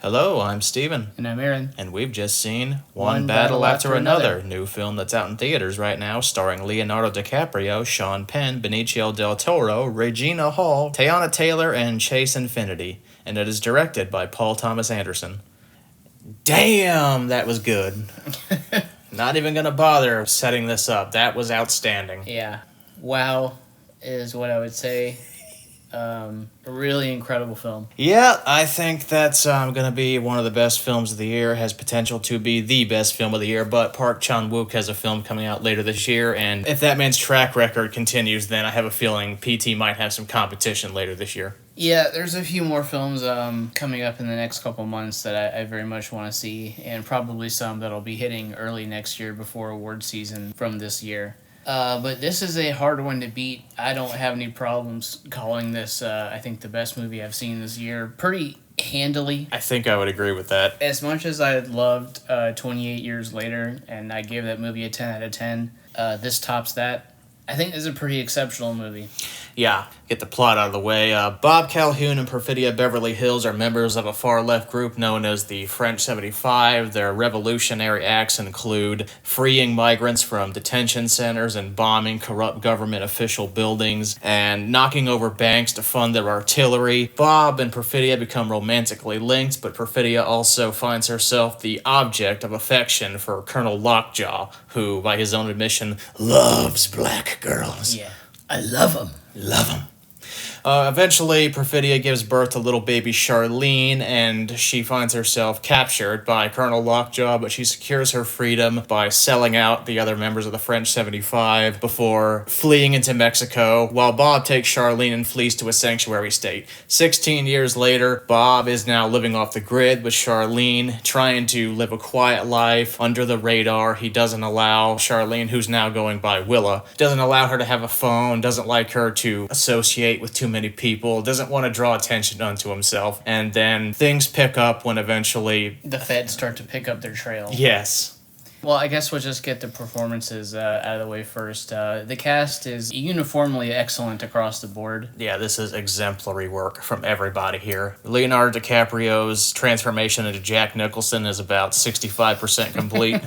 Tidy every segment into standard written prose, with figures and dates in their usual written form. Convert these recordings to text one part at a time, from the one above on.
Hello, I'm Steven. And I'm Aaron. And we've just seen One Battle After Another. New film that's out in theaters right now, starring Leonardo DiCaprio, Sean Penn, Benicio del Toro, Regina Hall, Teyana Taylor, and Chase Infinity. And it is directed by Paul Thomas Anderson. Damn, that was good. Not even gonna bother setting this up. That was outstanding. Yeah. Wow is what I would say. A really incredible film. Yeah, I think that's going to be one of the best films of the year. Has potential to be the best film of the year, but Park Chan-wook has a film coming out later this year, and if that man's track record continues, then I have a feeling PT might have some competition later this year. Yeah, there's a few more films coming up in the next couple months that I very much want to see, and probably some that'll be hitting early next year before award season from this year. But this is a hard one to beat. I don't have any problems calling this, I think, the best movie I've seen this year. Pretty handily. I think I would agree with that. As much as I loved 28 Years Later, and I gave that movie a 10 out of 10, this tops that. I think this is a pretty exceptional movie. Yeah, get the plot out of the way. Bob Calhoun and Perfidia Beverly Hills are members of a far-left group known as the French 75. Their revolutionary acts include freeing migrants from detention centers and bombing corrupt government official buildings and knocking over banks to fund their artillery. Bob and Perfidia become romantically linked, but Perfidia also finds herself the object of affection for Colonel Lockjaw, who, by his own admission, loves black girls. Yeah, I love them. Love him. Eventually, Perfidia gives birth to little baby Charlene, and she finds herself captured by Colonel Lockjaw, but she secures her freedom by selling out the other members of the French 75 before fleeing into Mexico, while Bob takes Charlene and flees to a sanctuary state. 16 years later, Bob is now living off the grid with Charlene, trying to live a quiet life under the radar. He doesn't allow Charlene, who's now going by Willa, doesn't allow her to have a phone, doesn't like her to associate with too many people, doesn't want to draw attention onto himself, and then things pick up when eventually the feds start to pick up their trail. Yes. Well, I guess we'll just get the performances out of the way first. The cast is uniformly excellent across the board. Yeah, this is exemplary work from everybody here. Leonardo DiCaprio's transformation into Jack Nicholson is about 65% complete.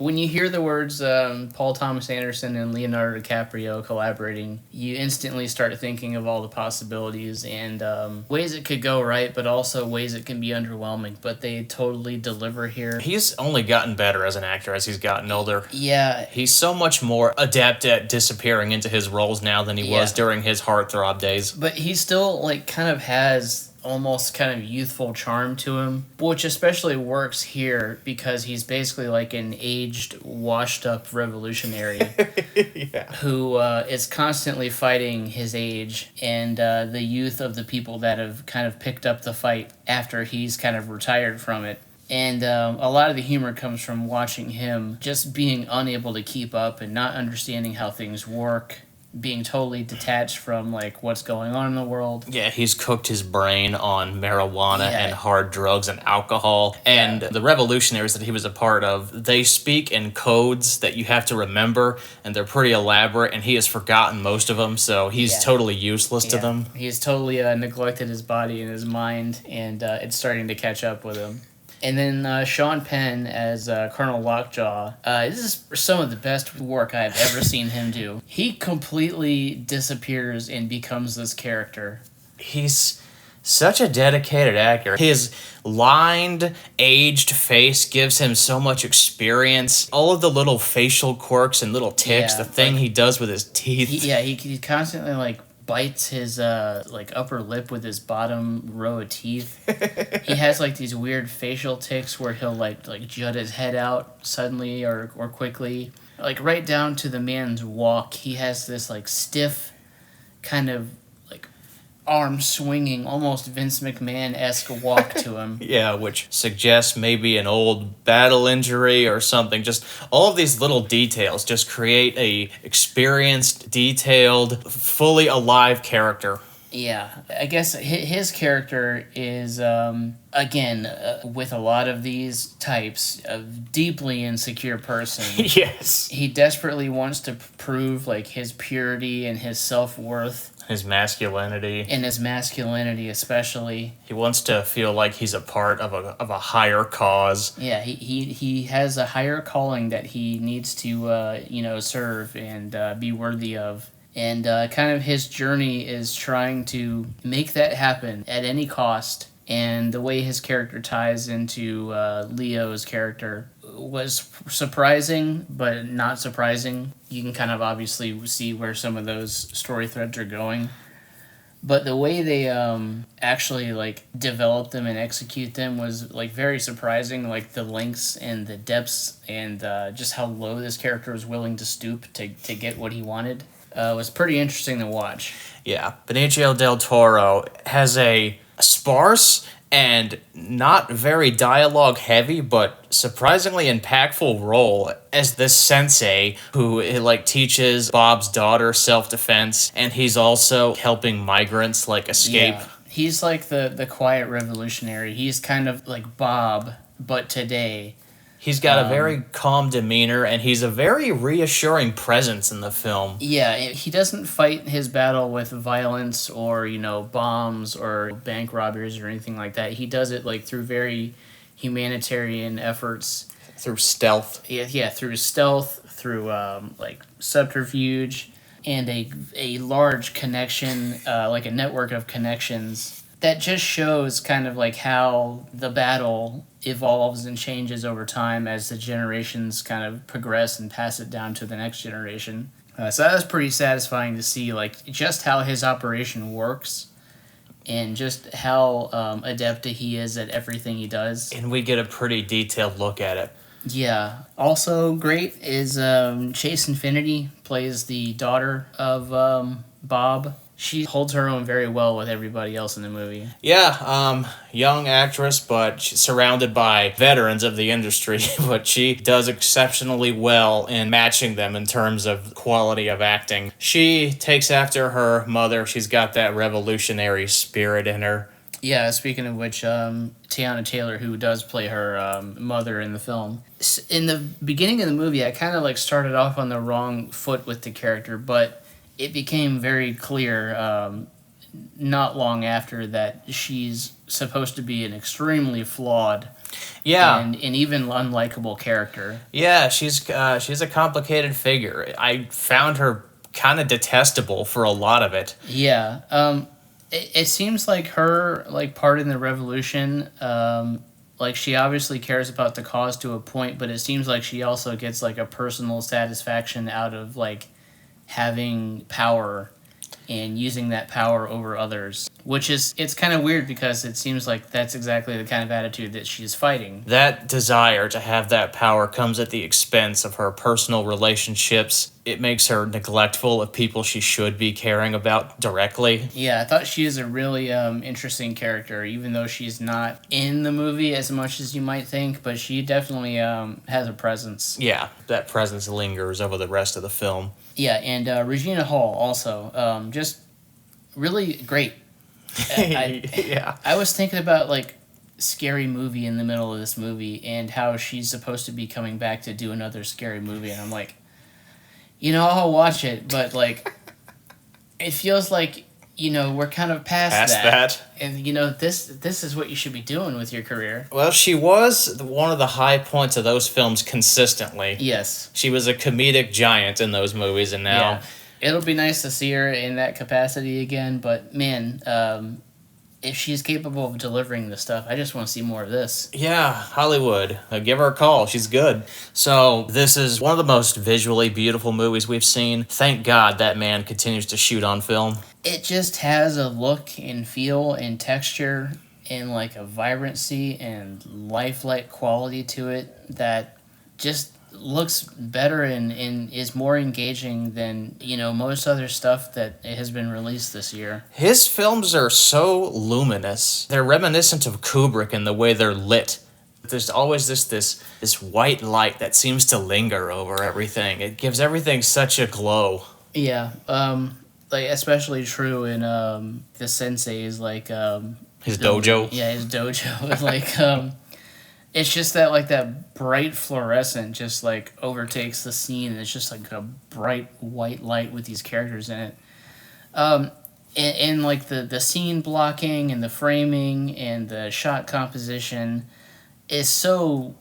When you hear the words Paul Thomas Anderson and Leonardo DiCaprio collaborating, you instantly start thinking of all the possibilities and ways it could go right, but also ways it can be underwhelming. But they totally deliver here. He's only gotten better as an actor as he's gotten older. Yeah. He's so much more adept at disappearing into his roles now than he was during his heartthrob days. But he still kind of has almost kind of youthful charm to him, which especially works here because he's basically like an aged, washed-up revolutionary who is constantly fighting his age and the youth of the people that have kind of picked up the fight after he's kind of retired from it. And a lot of the humor comes from watching him just being unable to keep up and not understanding how things work, being totally detached from what's going on in the world. Yeah, he's cooked his brain on marijuana and hard drugs and alcohol. And the revolutionaries that he was a part of, they speak in codes that you have to remember, and they're pretty elaborate, and he has forgotten most of them, so he's totally useless to them. He's totally neglected his body and his mind, and it's starting to catch up with him. And then Sean Penn as Colonel Lockjaw. This is some of the best work I've ever seen him do. He completely disappears and becomes this character. He's such a dedicated actor. His lined, aged face gives him so much experience. All of the little facial quirks and little tics, the thing he does with his teeth. He constantly bites his upper lip with his bottom row of teeth. He has these weird facial tics where he'll jut his head out suddenly or quickly. Right down to the man's walk, he has this stiff kind of arm swinging, almost Vince McMahon-esque walk to him. Yeah, which suggests maybe an old battle injury or something. Just all of these little details just create a experienced, detailed, fully alive character. Yeah, I guess his character is, with a lot of these types, a deeply insecure person. Yes. He desperately wants to prove, his purity and his self-worth. his masculinity. In his masculinity, especially. He wants to feel like he's a part of a higher cause. Yeah, he has a higher calling that he needs to, serve and be worthy of. And kind of his journey is trying to make that happen at any cost. And the way his character ties into Leo's character was surprising, but not surprising. You can kind of obviously see where some of those story threads are going. But the way they actually like develop them and execute them was like very surprising. Like the lengths and the depths and just how low this character was willing to stoop to get what he wanted was pretty interesting to watch. Yeah, Benicio del Toro has a sparse and not very dialogue heavy, but surprisingly impactful role as this sensei who like teaches Bob's daughter self-defense, and he's also helping migrants like escape. Yeah. He's like the quiet revolutionary. He's kind of like Bob, but today. He's got a very calm demeanor, and he's a very reassuring presence in the film. Yeah, he doesn't fight his battle with violence or, bombs or bank robberies or anything like that. He does it like through very humanitarian efforts. Through stealth. Yeah, through stealth, through like subterfuge, and a large connection, like a network of connections that just shows kind of like how the battle evolves and changes over time as the generations kind of progress and pass it down to the next generation. So that was pretty satisfying to see, like, just how his operation works and just how adept he is at everything he does. And we get a pretty detailed look at it. Yeah. Also great is Chase Infinity plays the daughter of Bob. She holds her own very well with everybody else in the movie. Yeah, young actress, but she's surrounded by veterans of the industry, but she does exceptionally well in matching them in terms of quality of acting. She takes after her mother. She's got that revolutionary spirit in her. Yeah, speaking of which, Tiana Taylor, who does play her mother in the film. In the beginning of the movie, I kind of like started off on the wrong foot with the character, but it became very clear not long after that she's supposed to be an extremely flawed and even unlikable character. Yeah, she's a complicated figure. I found her kind of detestable for a lot of it. Yeah, it seems like her like part in the revolution. Like she obviously cares about the cause to a point, but it seems like she also gets like a personal satisfaction out of like having power and using that power over others, which is, it's kind of weird because it seems like that's exactly the kind of attitude that she's fighting. That desire to have that power comes at the expense of her personal relationships. It makes her neglectful of people she should be caring about directly. Yeah, I thought she is a really interesting character, even though she's not in the movie as much as you might think, but she definitely has a presence. Yeah, that presence lingers over the rest of the film. Yeah, and Regina Hall also, just really great. I was thinking about like Scary Movie in the middle of this movie and how she's supposed to be coming back to do another Scary Movie, and I'm like, I'll watch it, but like it feels like we're kind of past that. And this is what you should be doing with your career. Well, she was one of the high points of those films consistently. Yes. She was a comedic giant in those movies, and now... Yeah. It'll be nice to see her in that capacity again, but man, if she's capable of delivering this stuff, I just want to see more of this. Yeah, Hollywood. Give her a call. She's good. So this is one of the most visually beautiful movies we've seen. Thank God that man continues to shoot on film. It just has a look and feel and texture and like a vibrancy and lifelike quality to it that just looks better and is more engaging than most other stuff that has been released this year. His films are so luminous. They're reminiscent of Kubrick in the way they're lit. There's always this white light that seems to linger over everything. It gives everything such a glow. Yeah, like especially true in the sensei's like his dojo. Yeah, his dojo. Like it's just that like that bright fluorescent just like overtakes the scene. It's just like a bright white light with these characters in it. and like the scene blocking and the framing and the shot composition is so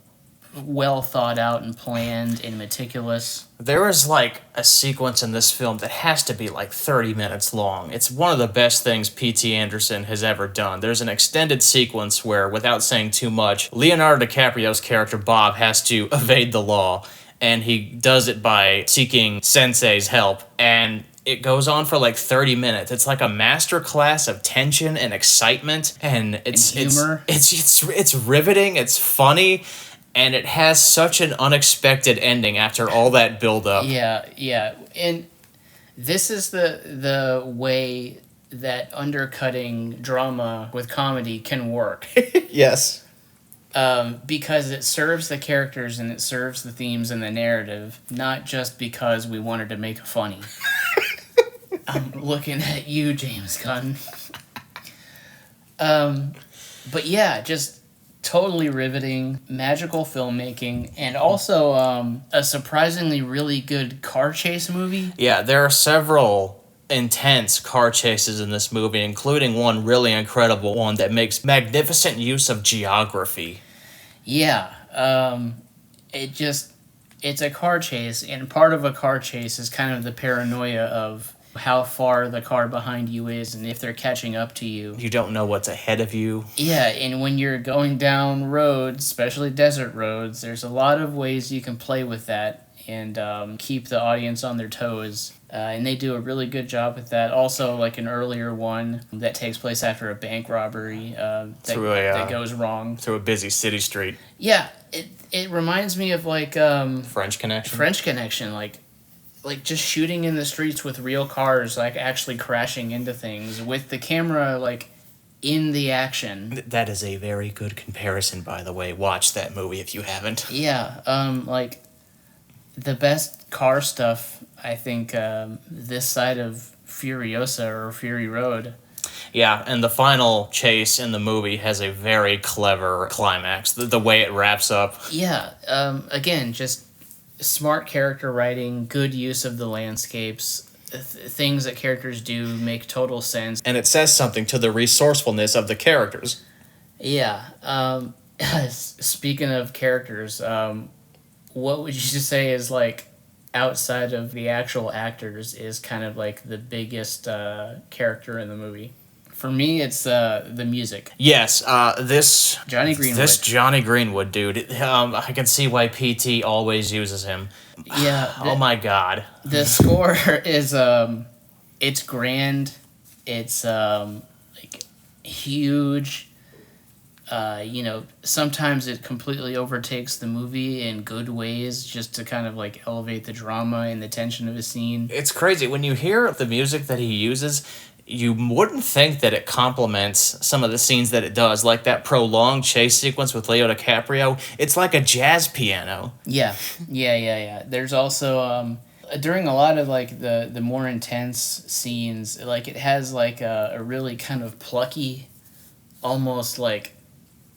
well thought out and planned and meticulous. There is like a sequence in this film that has to be like 30 minutes long. It's one of the best things P.T. Anderson has ever done. There's an extended sequence where, without saying too much, Leonardo DiCaprio's character Bob has to evade the law, and he does it by seeking Sensei's help, and it goes on for like 30 minutes. It's like a master class of tension and excitement, and it's humor. It's riveting, it's funny, and it has such an unexpected ending after all that build up. Yeah. And this is the way that undercutting drama with comedy can work. Yes. Because it serves the characters and it serves the themes and the narrative, not just because we wanted to make it funny. I'm looking at you, James Gunn. But yeah, just totally riveting, magical filmmaking, and also a surprisingly really good car chase movie. Yeah, there are several intense car chases in this movie, including one really incredible one that makes magnificent use of geography. Yeah, it's a car chase, and part of a car chase is kind of the paranoia of how far the car behind you is and if they're catching up to you. You don't know what's ahead of you. Yeah, and when you're going down roads, especially desert roads, there's a lot of ways you can play with that and keep the audience on their toes. And they do a really good job with that. Also, like an earlier one that takes place after a bank robbery that goes wrong. Through a busy city street. Yeah, it reminds me of like... French Connection? French Connection, like just shooting in the streets with real cars, like actually crashing into things with the camera like in the action. That is a very good comparison, by the way. Watch that movie if you haven't. Yeah, like the best car stuff, I think, this side of Furiosa or Fury Road. Yeah, and the final chase in the movie has a very clever climax. The way it wraps up. Yeah, again, just smart character writing, good use of the landscapes, things that characters do make total sense. And it says something to the resourcefulness of the characters. Yeah. Speaking of characters, what would you say is like outside of the actual actors is kind of like the biggest character in the movie? For me, it's the music. Yes, this Johnny Greenwood. This Johnny Greenwood dude. I can see why PT always uses him. Yeah. Oh my God. The score is it's grand. It's like huge. Sometimes it completely overtakes the movie in good ways just to kind of like elevate the drama and the tension of a scene. It's crazy when you hear the music that he uses. You wouldn't think that it complements some of the scenes that it does, like that prolonged chase sequence with Leo DiCaprio. It's like a jazz piano. Yeah. There's also during a lot of like the more intense scenes, like it has like a really kind of plucky, almost like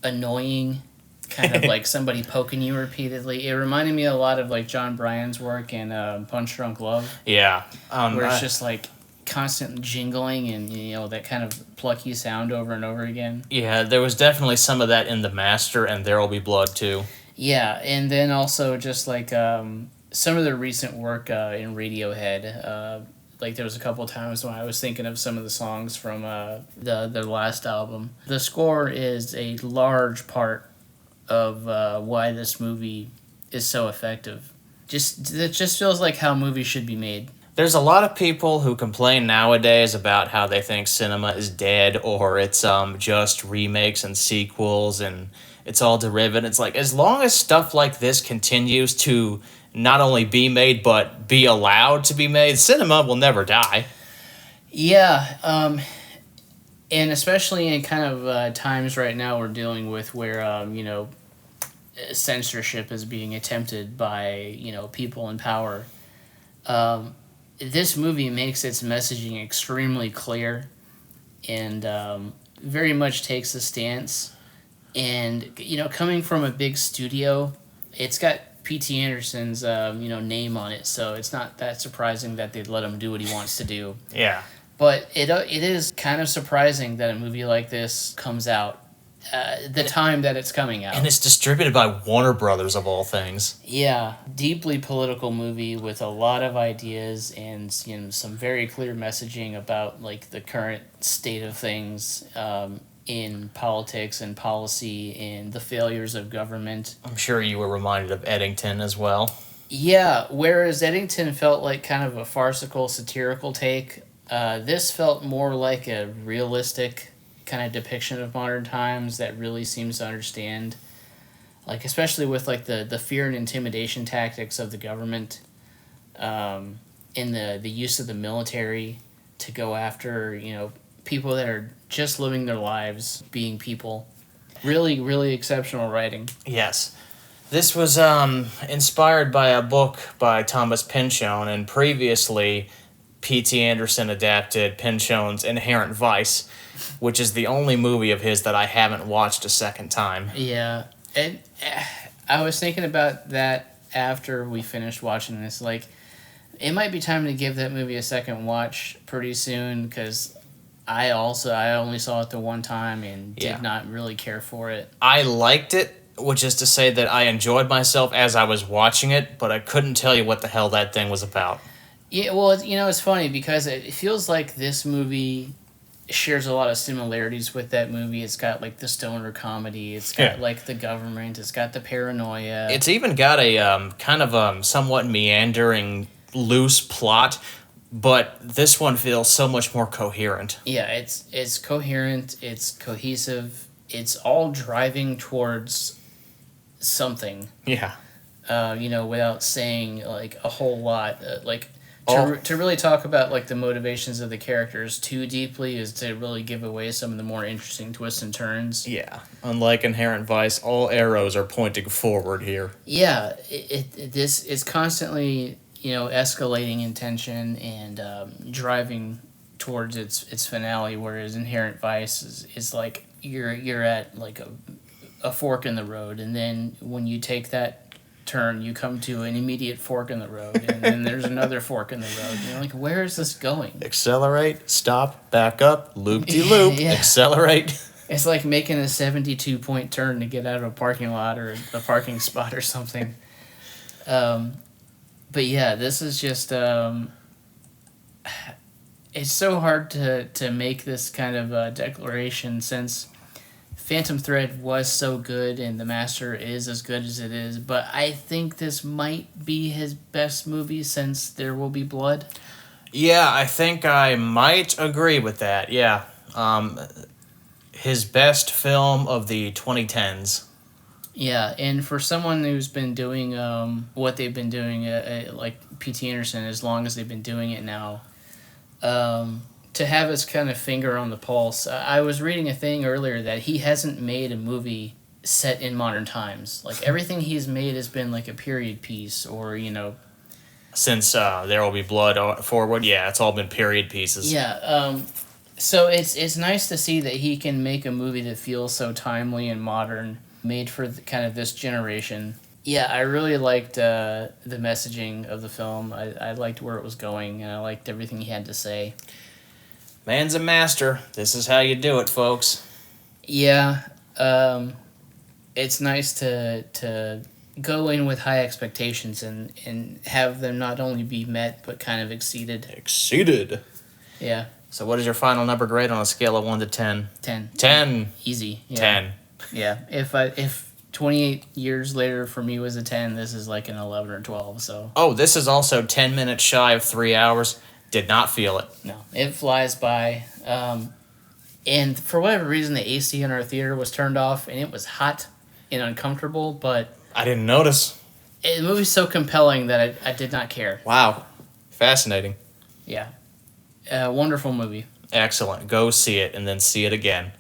annoying, kind of like somebody poking you repeatedly. It reminded me a lot of like John Bryan's work in Punch Drunk Love. Yeah, where it's just like constant jingling and that kind of plucky sound over and over again. Yeah, there was definitely some of that in The Master and There Will Be Blood too. Yeah, and then also just like some of the recent work in Radiohead. Like there was a couple of times when I was thinking of some of the songs from their last album. The score is a large part of why this movie is so effective. It just feels like how movies should be made. There's a lot of people who complain nowadays about how they think cinema is dead or it's just remakes and sequels and it's all derivative. It's like, as long as stuff like this continues to not only be made but be allowed to be made, cinema will never die. Yeah, and especially in kind of times right now we're dealing with where, censorship is being attempted by, people in power. This movie makes its messaging extremely clear and very much takes a stance. And, coming from a big studio, it's got P.T. Anderson's, name on it, so it's not that surprising that they'd let him do what he wants to do. Yeah. But it is kind of surprising that a movie like this comes out the time that it's coming out. And it's distributed by Warner Brothers, of all things. Yeah, deeply political movie with a lot of ideas and some very clear messaging about like the current state of things in politics and policy and the failures of government. I'm sure you were reminded of Eddington as well. Yeah, whereas Eddington felt like kind of a farcical, satirical take, this felt more like a realistic kind of depiction of modern times that really seems to understand, like especially with like the fear and intimidation tactics of the government, in the use of the military to go after people that are just living their lives, being people. Really, really exceptional writing. Yes. This was inspired by a book by Thomas Pynchon, and previously P.T. Anderson adapted Pynchon's Inherent Vice, which is the only movie of his that I haven't watched a second time. Yeah, and I was thinking about that after we finished watching this. Like, it might be time to give that movie a second watch pretty soon, because I only saw it the one time and did not really care for it. I liked it, which is to say that I enjoyed myself as I was watching it, but I couldn't tell you what the hell that thing was about. Yeah, well, it's funny because it feels like this movie shares a lot of similarities with that movie. It's got like the stoner comedy, it's got like the government, it's got the paranoia. It's even got a kind of somewhat meandering, loose plot, but this one feels so much more coherent. Yeah, it's coherent, it's cohesive, it's all driving towards something. Yeah. Without saying like a whole lot, to really talk about like the motivations of the characters too deeply is to really give away some of the more interesting twists and turns. Yeah, unlike Inherent Vice, all arrows are pointing forward here. Yeah, this is constantly escalating in tension and driving towards its finale, whereas Inherent Vice is like you're at like a fork in the road, and then when you take that turn, you come to an immediate fork in the road, and then there's another fork in the road. And you're like, where is this going? Accelerate, stop, back up, loop-de-loop, accelerate. It's like making a 72-point turn to get out of a parking lot or a parking spot or something. But yeah, this is just... it's so hard to make this kind of declaration since Phantom Thread was so good and The Master is as good as it is, but I think this might be his best movie since There Will Be Blood. Yeah, I think I might agree with that, yeah. His best film of the 2010s. Yeah, and for someone who's been doing what they've been doing, like P.T. Anderson, as long as they've been doing it now, to have his kind of finger on the pulse. I was reading a thing earlier that he hasn't made a movie set in modern times. Like, everything he's made has been like a period piece or, Since There Will Be Blood forward, yeah, it's all been period pieces. Yeah, so it's nice to see that he can make a movie that feels so timely and modern, made for kind of this generation. Yeah, I really liked the messaging of the film. I liked where it was going, and I liked everything he had to say. Man's a master. This is how you do it, folks. Yeah, it's nice to go in with high expectations and have them not only be met, but kind of exceeded. Exceeded. Yeah. So what is your final number grade on a scale of 1 to 10? 10. 10. Easy. Yeah. 10. Yeah. If 28 years later for me was a 10, this is like an 11 or 12, so... Oh, this is also 10 minutes shy of 3 hours. Did not feel it. No, it flies by. And for whatever reason, the AC in our theater was turned off, and it was hot and uncomfortable, but... I didn't notice. The movie's so compelling that I did not care. Wow. Fascinating. Yeah. Wonderful movie. Excellent. Go see it and then see it again.